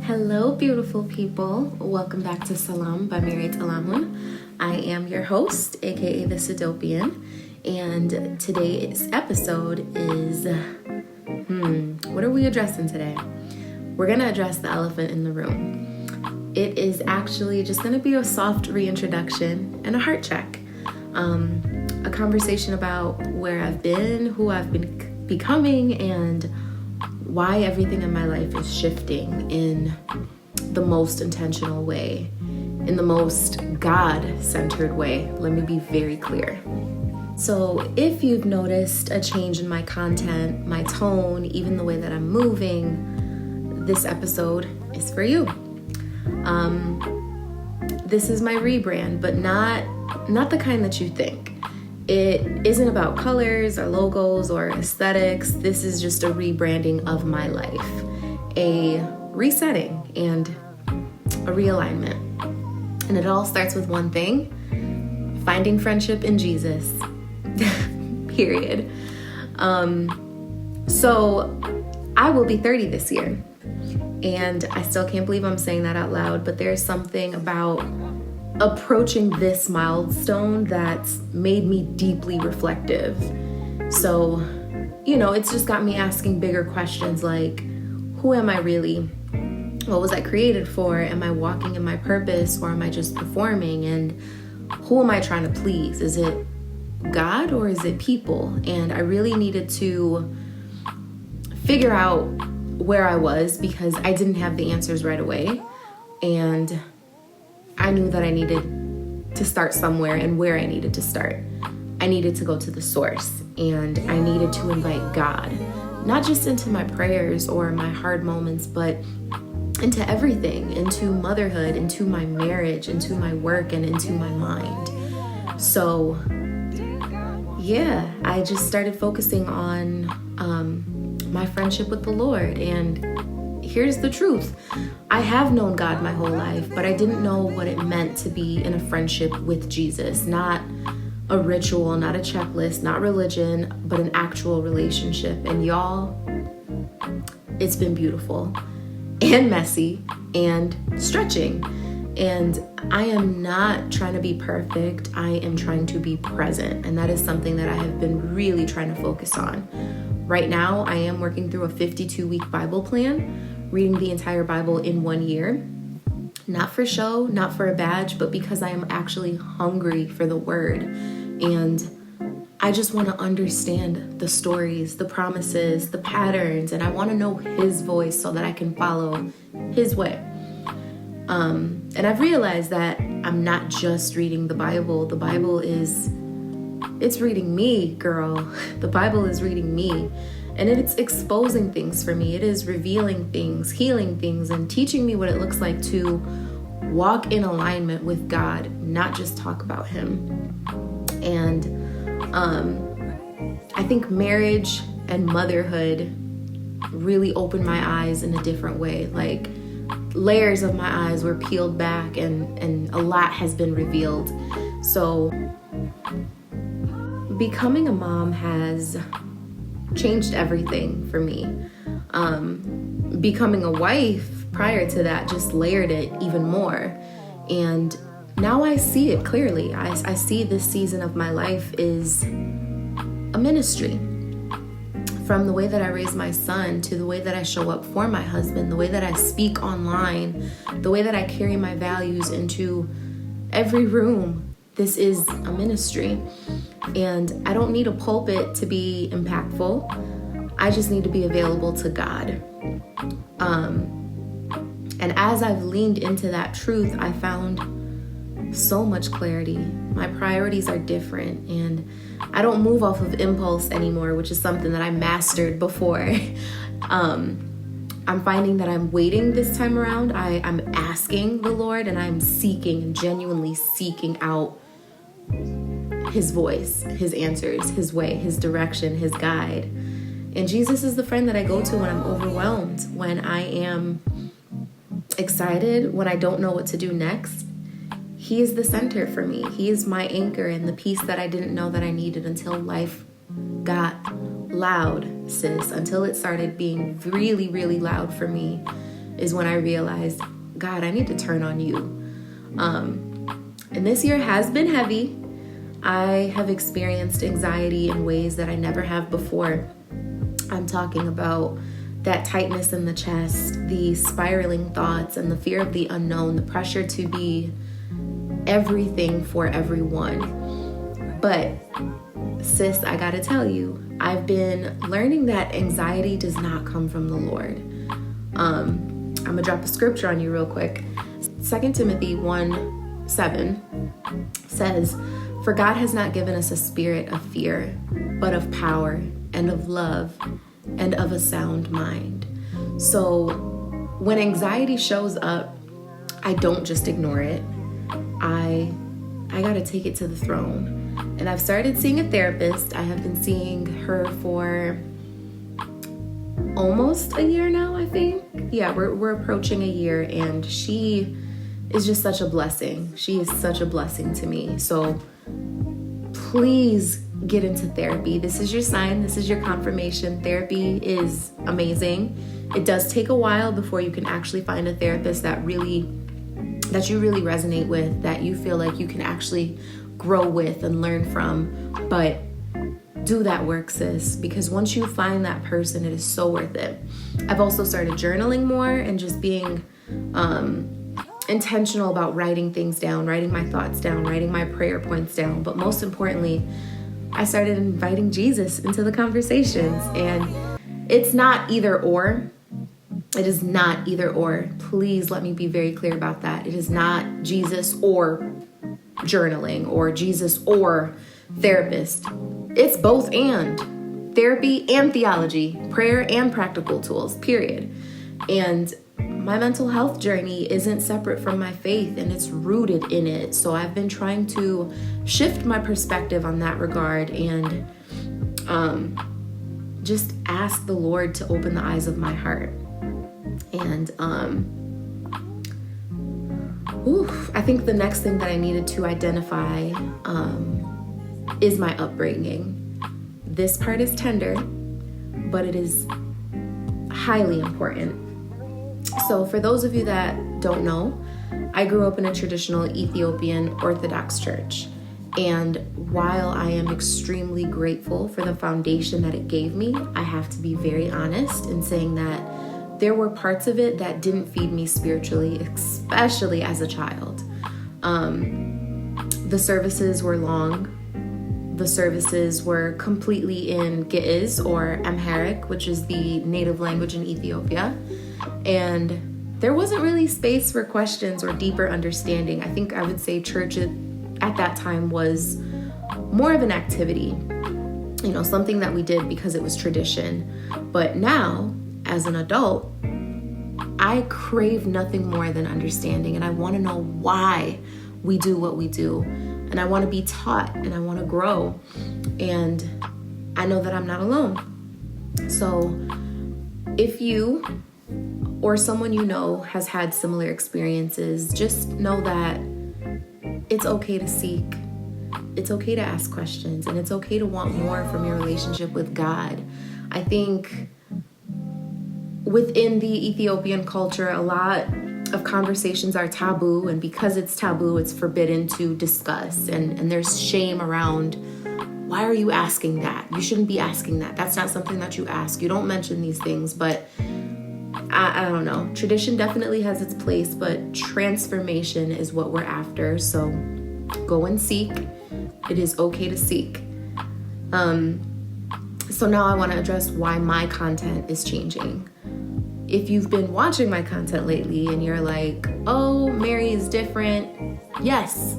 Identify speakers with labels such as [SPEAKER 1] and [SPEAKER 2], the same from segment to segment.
[SPEAKER 1] Hello, beautiful people. Welcome back to Salam by Married Alamun. I am your host, aka TheSudopian, and today's episode is, what are we addressing today? We're going to address the elephant in the room. It is actually just going to be a soft reintroduction and a heart check. A conversation about where I've been, who I've been becoming, and why everything in my life is shifting in the most intentional way, in the most God-centered way. Let me be very clear. So if you've noticed a change in my content, my tone, even the way that I'm moving, this episode is for you. This is my rebrand, but not the kind that you think. It isn't about colors or logos or aesthetics. This is just a rebranding of my life, a resetting and a realignment. And it all starts with one thing: finding friendship in Jesus, period. So I will be 30 this year, and I still can't believe I'm saying that out loud, but there's something about approaching this milestone that's made me deeply reflective. So, it's just got me asking bigger questions like, who am I really? What was I created for? Am I walking in my purpose, or am I just performing? And who am I trying to please? Is it God or is it people? And I really needed to figure out where I was because I didn't have the answers right away. And I knew that I needed to start somewhere, and where I needed to start. I needed to go to the source, and I needed to invite God, not just into my prayers or my hard moments, but into everything, into motherhood, into my marriage, into my work, and into my mind. So, I just started focusing on my friendship with the Lord. And here's the truth. I have known God my whole life, but I didn't know what it meant to be in a friendship with Jesus. Not a ritual, not a checklist, not religion, but an actual relationship. And y'all, it's been beautiful and messy and stretching. And I am not trying to be perfect. I am trying to be present. And that is something that I have been really trying to focus on. Right now, I am working through a 52-week Bible plan, reading the entire Bible in 1 year. Not for show, not for a badge, but because I am actually hungry for the word. And I just want to understand the stories, the promises, the patterns, and I want to know His voice so that I can follow His way. And I've realized that I'm not just reading the Bible. The Bible it's reading me, girl. The Bible is reading me. And it's exposing things for me. It is revealing things, healing things, and teaching me what it looks like to walk in alignment with God, not just talk about Him. And I think marriage and motherhood really opened my eyes in a different way. Like, layers of my eyes were peeled back, and a lot has been revealed. So becoming a mom has changed everything for me. Becoming a wife prior to that just layered it even more. And now I see it clearly. I see this season of my life is a ministry. From the way that I raise my son, to the way that I show up for my husband, the way that I speak online, the way that I carry my values into every room. This is a ministry. And I don't need a pulpit to be impactful. I just need to be available to God. And as I've leaned into that truth, I found so much clarity. My priorities are different, and I don't move off of impulse anymore, which is something that I mastered before. I'm finding that I'm waiting this time around. I'm asking the Lord, and I'm seeking and genuinely seeking out His voice, His answers, His way, His direction, His guide. And Jesus is the friend that I go to when I'm overwhelmed, when I am excited, when I don't know what to do next. He is the center for me. He is my anchor and the peace that I didn't know that I needed until life got loud, sis, until it started being really, really loud for me. is when I realized, God, I need to turn on you. And this year has been heavy. I have experienced anxiety in ways that I never have before. I'm talking about that tightness in the chest, the spiraling thoughts, and the fear of the unknown, the pressure to be everything for everyone. But sis, I gotta tell you, I've been learning that anxiety does not come from the Lord. I'm gonna drop a scripture on you real quick. 2 Timothy 1:7 says, "For God has not given us a spirit of fear, but of power and of love and of a sound mind." So when anxiety shows up, I don't just ignore it. I gotta take it to the throne. And I've started seeing a therapist. I have been seeing her for almost a year now, I think. Yeah, we're approaching a year, and she is just such a blessing. She is such a blessing to me. So please get into therapy. This is your sign. This is your confirmation. Therapy is amazing. It does take a while before you can actually find a therapist that you really resonate with, that you feel like you can actually grow with and learn from. But do that work, sis, because once you find that person, it is so worth it. I've also started journaling more and just being intentional about writing things down, writing my thoughts down, writing my prayer points down. But most importantly, I started inviting Jesus into the conversations. And it's not either or. It is not either or. Please let me be very clear about that. It is not Jesus or journaling or Jesus or therapist. It's both and. Therapy and theology, prayer and practical tools, period. And my mental health journey isn't separate from my faith, and it's rooted in it. So I've been trying to shift my perspective on that regard and just ask the Lord to open the eyes of my heart. And I think the next thing that I needed to identify is my upbringing. This part is tender, but it is highly important. So for those of you that don't know, I grew up in a traditional Ethiopian Orthodox church. And while I am extremely grateful for the foundation that it gave me, I have to be very honest in saying that there were parts of it that didn't feed me spiritually, especially as a child. The services were long. The services were completely in Ge'ez or Amharic, which is the native language in Ethiopia. And there wasn't really space for questions or deeper understanding. I think I would say church at that time was more of an activity, something that we did because it was tradition. But now, as an adult, I crave nothing more than understanding, and I want to know why we do what we do. And I want to be taught, and I want to grow. And I know that I'm not alone. So if you or someone you know has had similar experiences, just know that it's okay to seek. It's okay to ask questions, and it's okay to want more from your relationship with God. I think within the Ethiopian culture, a lot of conversations are taboo, and because it's taboo, it's forbidden to discuss, and there's shame around, why are you asking that? You shouldn't be asking that. That's not something that you ask. You don't mention these things, but I don't know. Tradition definitely has its place, but transformation is what we're after, so go and seek. It is okay to seek. So now I want to address why my content is changing. If you've been watching my content lately and you're like, oh, Mary is different. Yes,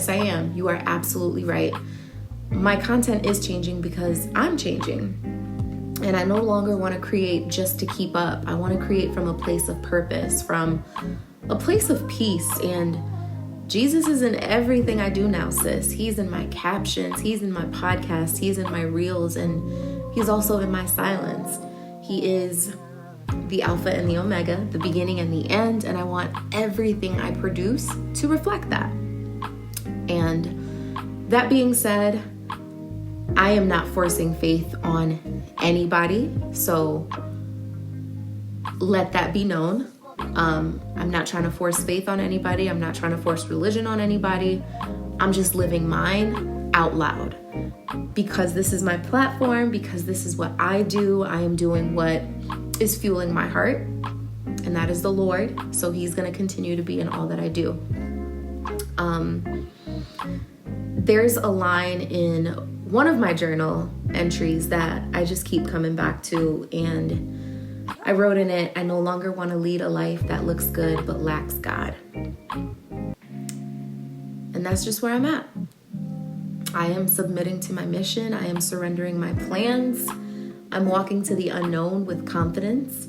[SPEAKER 1] I am. You are absolutely right. My content is changing because I'm changing. And I no longer want to create just to keep up. I want to create from a place of purpose, from a place of peace. And Jesus is in everything I do now, sis. He's in my captions. He's in my podcast. He's in my reels. And he's also in my silence. He is the Alpha and the Omega, the beginning and the end, and I want everything I produce to reflect that. And that being said, I am not forcing faith on anybody, so let that be known. I'm not trying to force faith on anybody. I'm not trying to force religion on anybody. I'm just living mine out loud. Because this is my platform, because this is what I do, I am doing what is fueling my heart, and that is the Lord. So he's going to continue to be in all that I do. There's a line in one of my journal entries that I just keep coming back to, and I wrote in it, I no longer want to lead a life that looks good but lacks God. And that's just where I'm at. I am submitting to my mission. I am surrendering my plans. I'm walking to the unknown with confidence,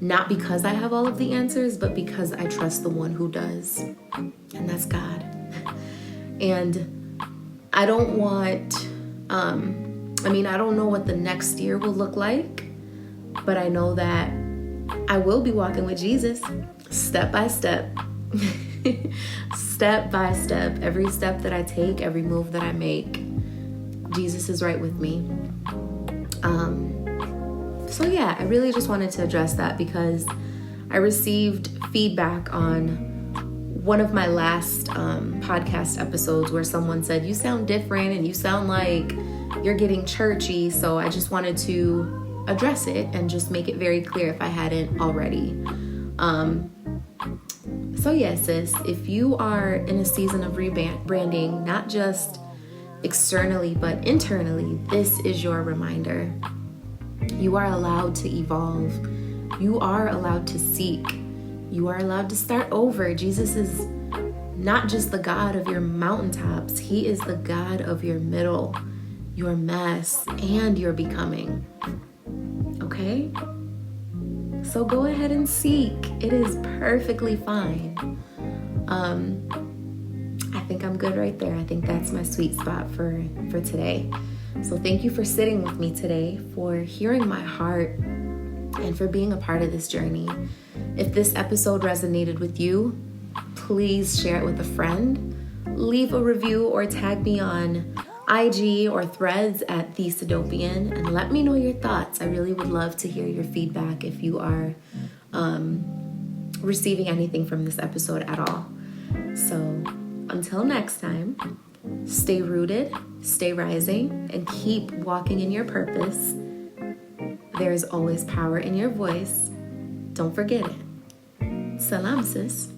[SPEAKER 1] not because I have all of the answers, but because I trust the one who does, and that's God. And I don't want, I don't know what the next year will look like, but I know that I will be walking with Jesus step by step. Step by step, every step that I take, every move that I make, Jesus is right with me. So yeah, I really just wanted to address that because I received feedback on one of my last podcast episodes where someone said, you sound different and you sound like you're getting churchy. So I just wanted to address it and just make it very clear if I hadn't already. So yeah, sis, if you are in a season of rebranding, not just externally, but internally, this is your reminder. You are allowed to evolve. You are allowed to seek. You are allowed to start over. Jesus is not just the God of your mountaintops. He is the God of your middle, your mess, and your becoming. Okay? So go ahead and seek. It is perfectly fine. I think I'm good right there. I think that's my sweet spot for today. So thank you for sitting with me today, for hearing my heart, and for being a part of this journey. If this episode resonated with you, please share it with a friend. Leave a review or tag me on IG or Threads at TheSudopian and let me know your thoughts. I really would love to hear your feedback if you are receiving anything from this episode at all. So until next time, stay rooted, stay rising, and keep walking in your purpose. There is always power in your voice. Don't forget it. Salam, sis.